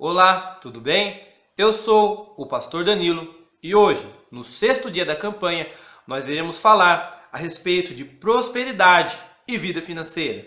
Olá, tudo bem? Eu sou o pastor Danilo e hoje, no 6º dia da campanha, nós iremos falar a respeito de prosperidade e vida financeira.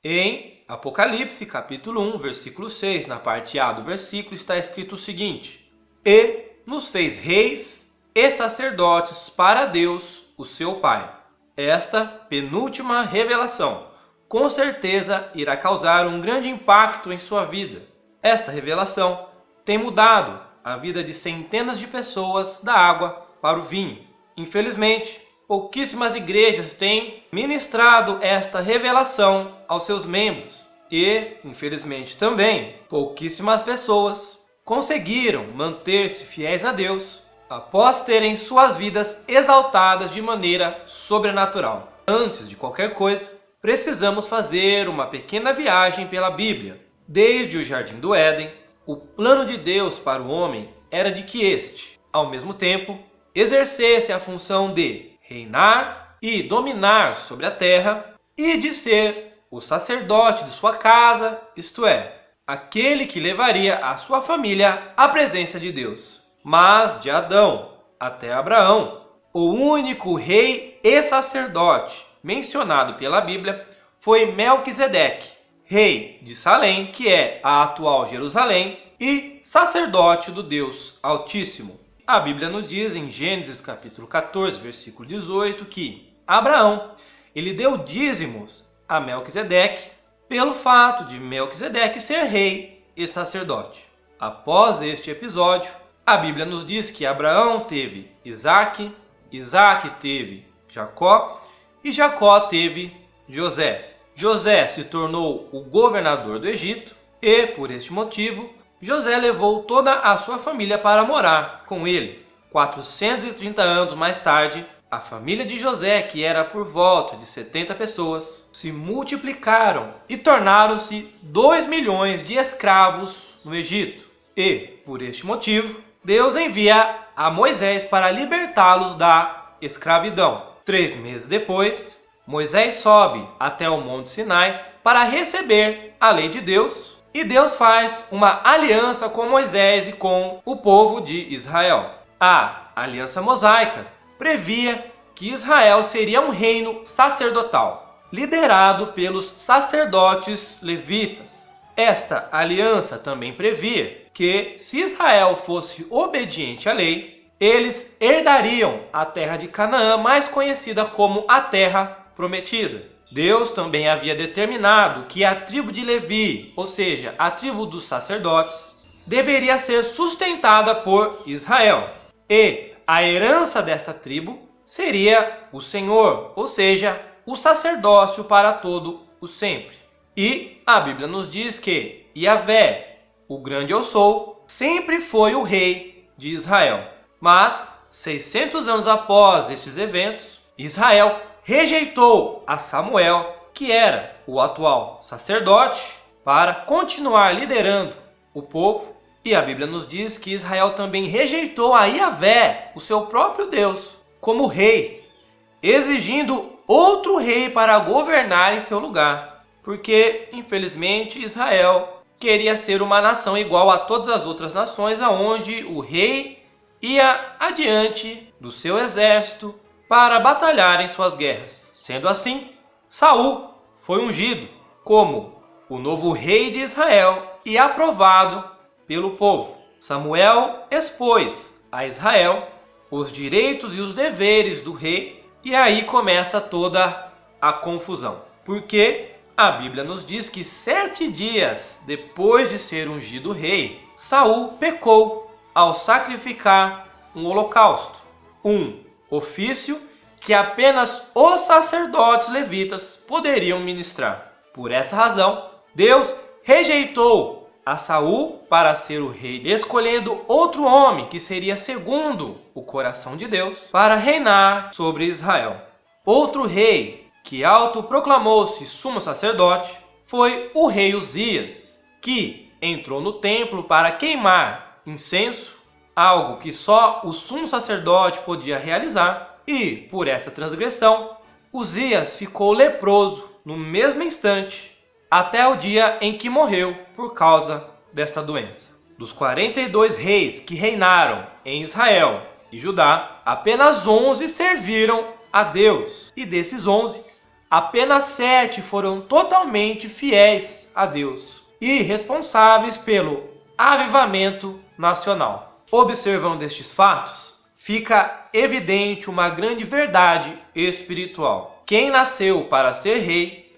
Em Apocalipse, capítulo 1, versículo 6, na parte A do versículo, está escrito o seguinte: E nos fez reis e sacerdotes para Deus, o seu Pai. Esta penúltima revelação com certeza irá causar um grande impacto em sua vida. Esta revelação tem mudado a vida de centenas de pessoas da água para o vinho. Infelizmente, pouquíssimas igrejas têm ministrado esta revelação aos seus membros. E, infelizmente também, pouquíssimas pessoas conseguiram manter-se fiéis a Deus após terem suas vidas exaltadas de maneira sobrenatural. Antes de qualquer coisa, precisamos fazer uma pequena viagem pela Bíblia. Desde o Jardim do Éden, o plano de Deus para o homem era de que este, ao mesmo tempo, exercesse a função de reinar e dominar sobre a terra e de ser o sacerdote de sua casa, isto é, aquele que levaria a sua família à presença de Deus. Mas de Adão até Abraão, o único rei e sacerdote mencionado pela Bíblia foi Melquisedeque, rei de Salém, que é a atual Jerusalém, e sacerdote do Deus Altíssimo. A Bíblia nos diz em Gênesis capítulo 14, versículo 18, que Abraão ele deu dízimos a Melquisedeque pelo fato de Melquisedeque ser rei e sacerdote. Após este episódio, a Bíblia nos diz que Abraão teve Isaque, Isaque teve Jacó e Jacó teve José. José se tornou o governador do Egito e, por este motivo, José levou toda a sua família para morar com ele. 430 anos mais tarde, a família de José, que era por volta de 70 pessoas, se multiplicaram e tornaram-se 2 milhões de escravos no Egito. E, por este motivo, Deus envia a Moisés para libertá-los da escravidão. 3 meses depois, Moisés sobe até o Monte Sinai para receber a lei de Deus, e Deus faz uma aliança com Moisés e com o povo de Israel. A aliança mosaica previa que Israel seria um reino sacerdotal, liderado pelos sacerdotes levitas. Esta aliança também previa que, se Israel fosse obediente à lei, eles herdariam a terra de Canaã, mais conhecida como a Terra Prometida. Deus também havia determinado que a tribo de Levi, ou seja, a tribo dos sacerdotes, deveria ser sustentada por Israel. E a herança dessa tribo seria o Senhor, ou seja, o sacerdócio para todo o sempre. E a Bíblia nos diz que Yahvé, o grande eu sou, sempre foi o rei de Israel. Mas, 600 anos após estes eventos, Israel rejeitou a Samuel, que era o atual sacerdote, para continuar liderando o povo. E a Bíblia nos diz que Israel também rejeitou a Yahvé, o seu próprio Deus, como rei, exigindo outro rei para governar em seu lugar. Porque, infelizmente, Israel queria ser uma nação igual a todas as outras nações, onde o rei ia adiante do seu exército para batalhar em suas guerras. Sendo assim, Saul foi ungido como o novo rei de Israel e aprovado pelo povo. Samuel expôs a Israel os direitos e os deveres do rei, e aí começa toda a confusão. Porque a Bíblia nos diz que 7 dias depois de ser ungido rei, Saul pecou ao sacrificar um holocausto, um ofício que apenas os sacerdotes levitas poderiam ministrar. Por essa razão, Deus rejeitou a Saul para ser o rei, escolhendo outro homem que seria segundo o coração de Deus para reinar sobre Israel. Outro rei que autoproclamou-se sumo sacerdote foi o rei Uzias, que entrou no templo para queimar incenso, algo que só o sumo sacerdote podia realizar, e, por essa transgressão, Uzias ficou leproso no mesmo instante até o dia em que morreu por causa desta doença. Dos 42 reis que reinaram em Israel e Judá, apenas 11 serviram a Deus. E desses 11, apenas 7 foram totalmente fiéis a Deus e responsáveis pelo avivamento nacional. Observando estes fatos, fica evidente uma grande verdade espiritual. Quem nasceu para ser rei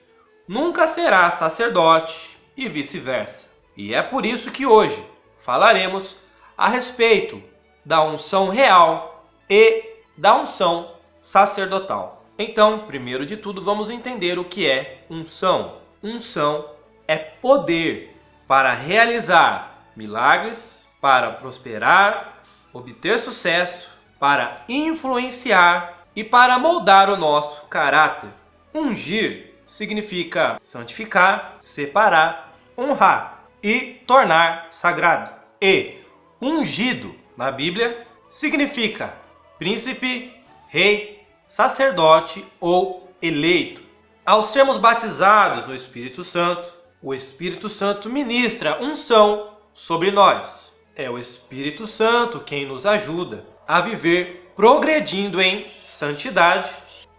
nunca será sacerdote e vice-versa. E é por isso que hoje falaremos a respeito da unção real e da unção sacerdotal. Então, primeiro de tudo, vamos entender o que é unção. Unção é poder para realizar milagres, para prosperar, obter sucesso, para influenciar e para moldar o nosso caráter. Ungir significa santificar, separar, honrar e tornar sagrado. E ungido na Bíblia significa príncipe, rei, sacerdote ou eleito. Ao sermos batizados no Espírito Santo, o Espírito Santo ministra unção sobre nós. É o Espírito Santo quem nos ajuda a viver progredindo em santidade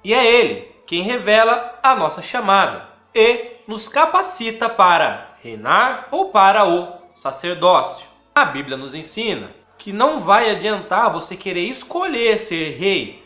e é Ele quem revela a nossa chamada e nos capacita para reinar ou para o sacerdócio. A Bíblia nos ensina que não vai adiantar você querer escolher ser rei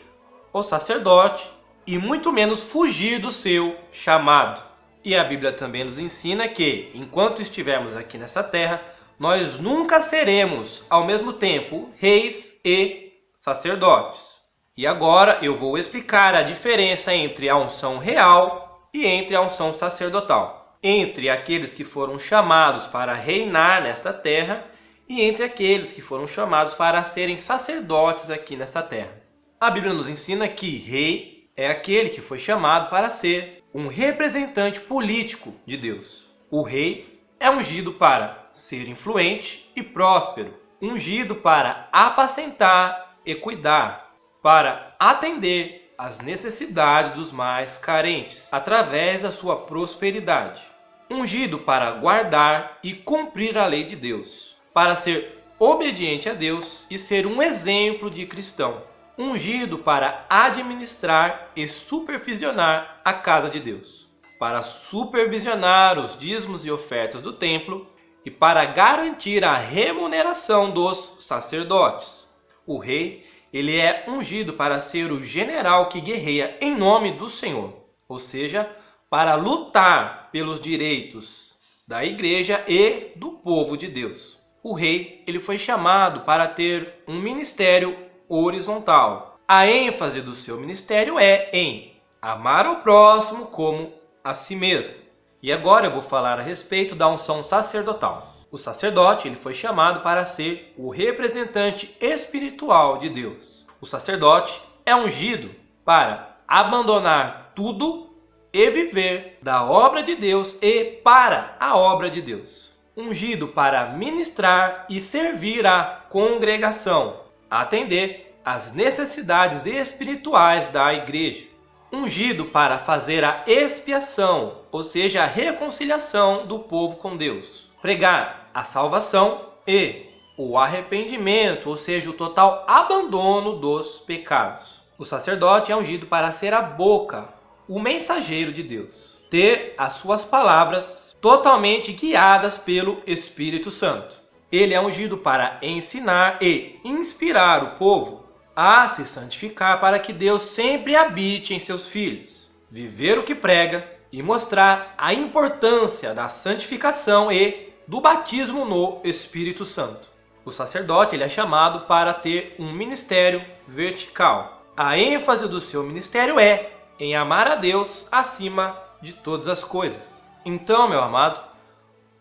ou sacerdote e muito menos fugir do seu chamado. E a Bíblia também nos ensina que, enquanto estivermos aqui nessa terra, nós nunca seremos ao mesmo tempo reis e sacerdotes. E agora eu vou explicar a diferença entre a unção real e entre a unção sacerdotal. Entre aqueles que foram chamados para reinar nesta terra e entre aqueles que foram chamados para serem sacerdotes aqui nessa terra. A Bíblia nos ensina que rei é aquele que foi chamado para ser um representante político de Deus. O rei é ungido para ser influente e próspero, ungido para apacentar e cuidar, para atender às necessidades dos mais carentes, através da sua prosperidade. Ungido para guardar e cumprir a lei de Deus, para ser obediente a Deus e ser um exemplo de cristão. Ungido para administrar e supervisionar a casa de Deus, para supervisionar os dízimos e ofertas do templo e para garantir a remuneração dos sacerdotes. O rei, ele é ungido para ser o general que guerreia em nome do Senhor, ou seja, para lutar pelos direitos da igreja e do povo de Deus. O rei, ele foi chamado para ter um ministério horizontal. A ênfase do seu ministério é em amar o próximo como a si mesmo. E agora eu vou falar a respeito da unção sacerdotal. O sacerdote, ele foi chamado para ser o representante espiritual de Deus. O sacerdote é ungido para abandonar tudo e viver da obra de Deus e para a obra de Deus. Ungido para ministrar e servir a congregação, atender às necessidades espirituais da igreja. Ungido para fazer a expiação, ou seja, a reconciliação do povo com Deus. Pregar a salvação e o arrependimento, ou seja, o total abandono dos pecados. O sacerdote é ungido para ser a boca, o mensageiro de Deus. Ter as suas palavras totalmente guiadas pelo Espírito Santo. Ele é ungido para ensinar e inspirar o povo a se santificar para que Deus sempre habite em seus filhos. Viver o que prega e mostrar a importância da santificação e do batismo no Espírito Santo. O sacerdote, ele é chamado para ter um ministério vertical. A ênfase do seu ministério é em amar a Deus acima de todas as coisas. Então, meu amado,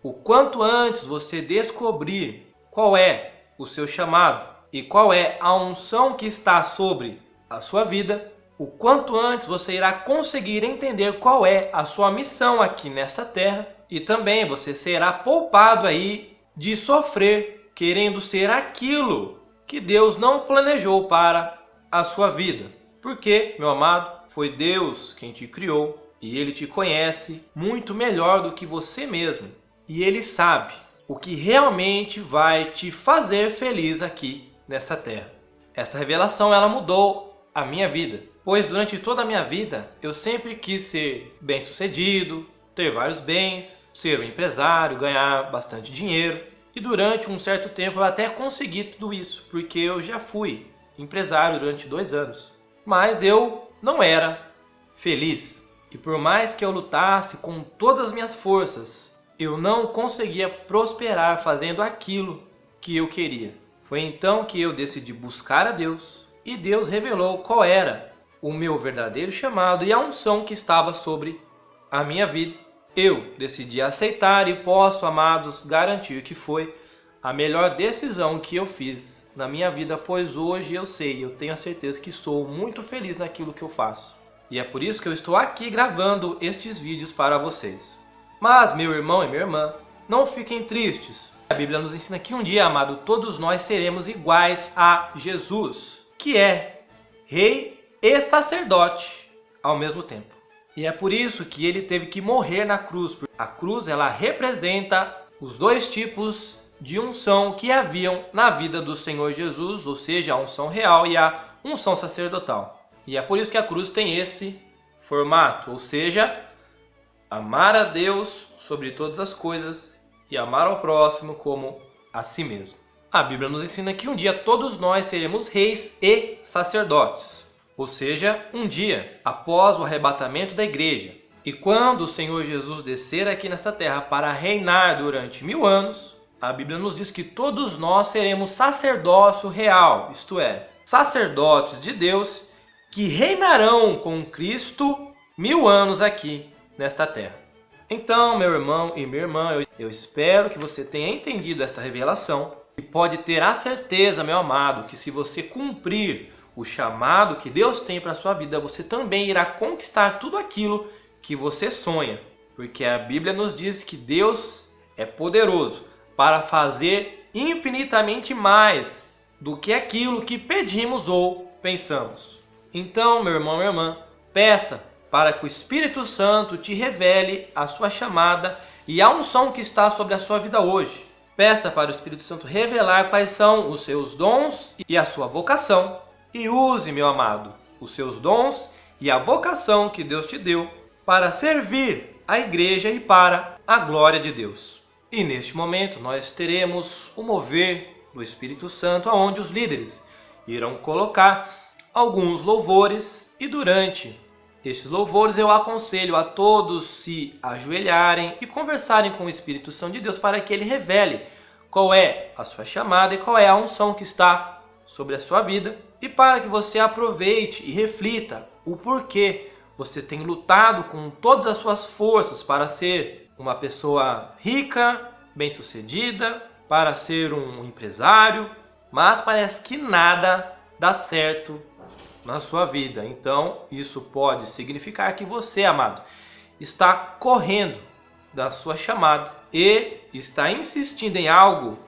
o quanto antes você descobrir qual é o seu chamado e qual é a unção que está sobre a sua vida, o quanto antes você irá conseguir entender qual é a sua missão aqui nesta terra e também você será poupado aí de sofrer querendo ser aquilo que Deus não planejou para a sua vida. Porque, meu amado, foi Deus quem te criou e Ele te conhece muito melhor do que você mesmo. E Ele sabe o que realmente vai te fazer feliz aqui nessa terra. Esta revelação, ela mudou a minha vida, pois durante toda a minha vida eu sempre quis ser bem-sucedido, ter vários bens, ser um empresário, ganhar bastante dinheiro. E durante um certo tempo eu até consegui tudo isso, porque eu já fui empresário durante 2 anos. Mas eu não era feliz. E por mais que eu lutasse com todas as minhas forças, eu não conseguia prosperar fazendo aquilo que eu queria. Foi então que eu decidi buscar a Deus, e Deus revelou qual era o meu verdadeiro chamado e a unção que estava sobre a minha vida. Eu decidi aceitar e posso, amados, garantir que foi a melhor decisão que eu fiz na minha vida, pois hoje eu tenho a certeza que sou muito feliz naquilo que eu faço. E é por isso que eu estou aqui gravando estes vídeos para vocês. Mas, meu irmão e minha irmã, não fiquem tristes. A Bíblia nos ensina que um dia, amado, todos nós seremos iguais a Jesus, que é rei e sacerdote ao mesmo tempo. E é por isso que ele teve que morrer na cruz. A cruz, ela representa os 2 tipos de unção que haviam na vida do Senhor Jesus, ou seja, a unção real e a unção sacerdotal. E é por isso que a cruz tem esse formato, ou seja, amar a Deus sobre todas as coisas e amar ao próximo como a si mesmo. A Bíblia nos ensina que um dia todos nós seremos reis e sacerdotes. Ou seja, um dia após o arrebatamento da igreja. E quando o Senhor Jesus descer aqui nessa terra para reinar durante 1000 anos, a Bíblia nos diz que todos nós seremos sacerdócio real, isto é, sacerdotes de Deus que reinarão com Cristo 1000 anos aqui nesta terra. Então, meu irmão e minha irmã, eu espero que você tenha entendido esta revelação e pode ter a certeza, meu amado, que se você cumprir o chamado que Deus tem para a sua vida, você também irá conquistar tudo aquilo que você sonha. Porque a Bíblia nos diz que Deus é poderoso para fazer infinitamente mais do que aquilo que pedimos ou pensamos. Então, meu irmão, minha irmã, peça para que o Espírito Santo te revele a sua chamada e a unção que está sobre a sua vida hoje. Peça para o Espírito Santo revelar quais são os seus dons e a sua vocação. E use, meu amado, os seus dons e a vocação que Deus te deu para servir a igreja e para a glória de Deus. E neste momento nós teremos o mover do Espírito Santo, onde os líderes irão colocar alguns louvores, e durante estes louvores eu aconselho a todos se ajoelharem e conversarem com o Espírito Santo de Deus para que ele revele qual é a sua chamada e qual é a unção que está sobre a sua vida, e para que você aproveite e reflita o porquê você tem lutado com todas as suas forças para ser uma pessoa rica, bem-sucedida, para ser um empresário, mas parece que nada dá certo na sua vida. Então, isso pode significar que você, amado, está correndo da sua chamada e está insistindo em algo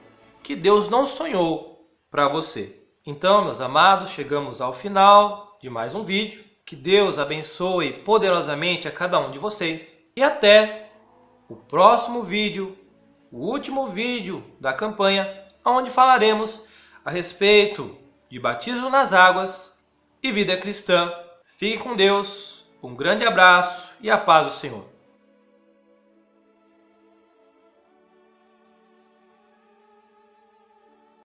que Deus não sonhou para você. Então, meus amados, chegamos ao final de mais um vídeo. Que Deus abençoe poderosamente a cada um de vocês. E até o próximo vídeo, o último vídeo da campanha, onde falaremos a respeito de batismo nas águas e vida cristã. Fique com Deus, um grande abraço e a paz do Senhor.